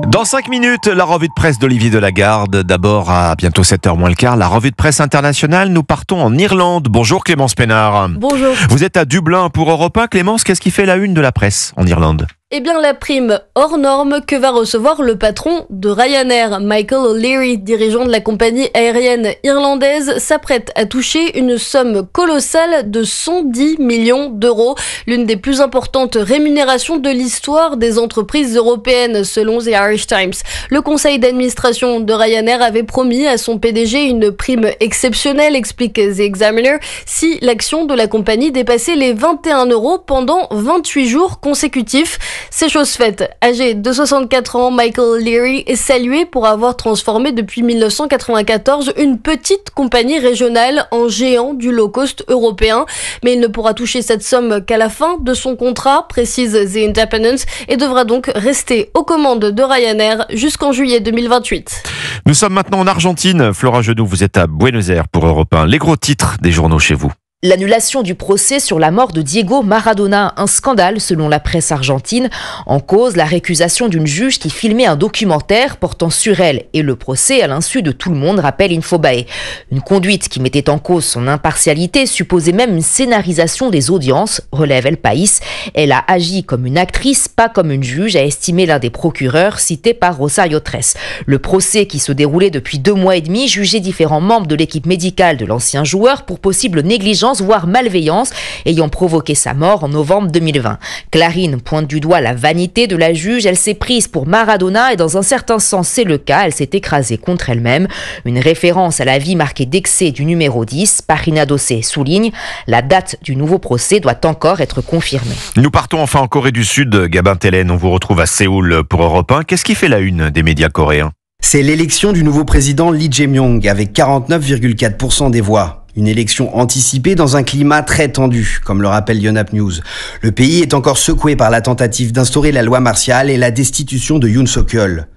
Dans 5 minutes, la revue de presse d'Olivier Delagarde. D'abord, à bientôt 7h moins le quart, la revue de presse internationale. Nous partons en Irlande. Bonjour Clémence Pénard. Bonjour. Vous êtes à Dublin pour Europe 1. Clémence, qu'est-ce qui fait la une de la presse en Irlande ? Eh bien, la prime hors norme que va recevoir le patron de Ryanair, Michael O'Leary, dirigeant de la compagnie aérienne irlandaise, s'apprête à toucher une somme colossale de 110 millions d'euros, l'une des plus importantes rémunérations de l'histoire des entreprises européennes, selon The Irish Times. Le conseil d'administration de Ryanair avait promis à son PDG une prime exceptionnelle, explique The Examiner, si l'action de la compagnie dépassait les 21 € pendant 28 jours consécutifs. C'est chose faite. Âgé de 64 ans, Michael O'Leary est salué pour avoir transformé depuis 1994 une petite compagnie régionale en géant du low-cost européen. Mais il ne pourra toucher cette somme qu'à la fin de son contrat, précise The Independent, et devra donc rester aux commandes de Ryanair jusqu'en juillet 2028. Nous sommes maintenant en Argentine. Flora Genoux, vous êtes à Buenos Aires pour Europe 1. Les gros titres des journaux chez vous. L'annulation du procès sur la mort de Diego Maradona, un scandale selon la presse argentine. En cause, la récusation d'une juge qui filmait un documentaire portant sur elle et le procès à l'insu de tout le monde, rappelle Infobae. Une conduite qui mettait en cause son impartialité supposait même une scénarisation des audiences, relève El País. Elle a agi comme une actrice, pas comme une juge, a estimé l'un des procureurs cité par Rosario Tres. Le procès qui se déroulait depuis 2 mois et demi jugeait différents membres de l'équipe médicale de l'ancien joueur pour possible négligence voire malveillance, ayant provoqué sa mort en novembre 2020. Clarín pointe du doigt la vanité de la juge. Elle s'est prise pour Maradona et dans un certain sens c'est le cas, elle s'est écrasée contre elle-même. Une référence à la vie marquée d'excès du numéro 10, Página 12 souligne, la date du nouveau procès doit encore être confirmée. Nous partons enfin en Corée du Sud. Gabin Tellen, on vous retrouve à Séoul pour Europe 1. Qu'est-ce qui fait la une des médias coréens ? C'est l'élection du nouveau président Lee Jae-myung avec 49,4% des voix. Une élection anticipée dans un climat très tendu, comme le rappelle Yonhap News. Le pays est encore secoué par la tentative d'instaurer la loi martiale et la destitution de Yoon Suk-yeol.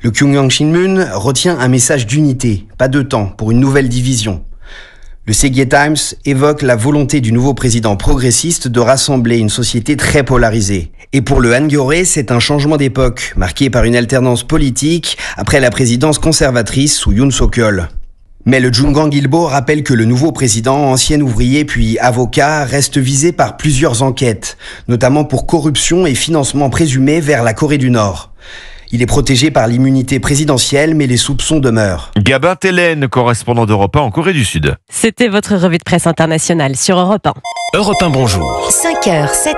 Le Kyunghyang Shinmun retient un message d'unité, pas de temps pour une nouvelle division. Le Segye Times évoque la volonté du nouveau président progressiste de rassembler une société très polarisée. Et pour le Hankyoreh, c'est un changement d'époque, marqué par une alternance politique après la présidence conservatrice sous Yoon Suk-yeol. Mais le Jungang Ilbo rappelle que le nouveau président, ancien ouvrier puis avocat, reste visé par plusieurs enquêtes, notamment pour corruption et financement présumé vers la Corée du Nord. Il est protégé par l'immunité présidentielle, mais les soupçons demeurent. Gabin Tellen, correspondant d'Europe 1 en Corée du Sud. C'était votre revue de presse internationale sur Europe 1. Europe 1, bonjour. 5h, 7h.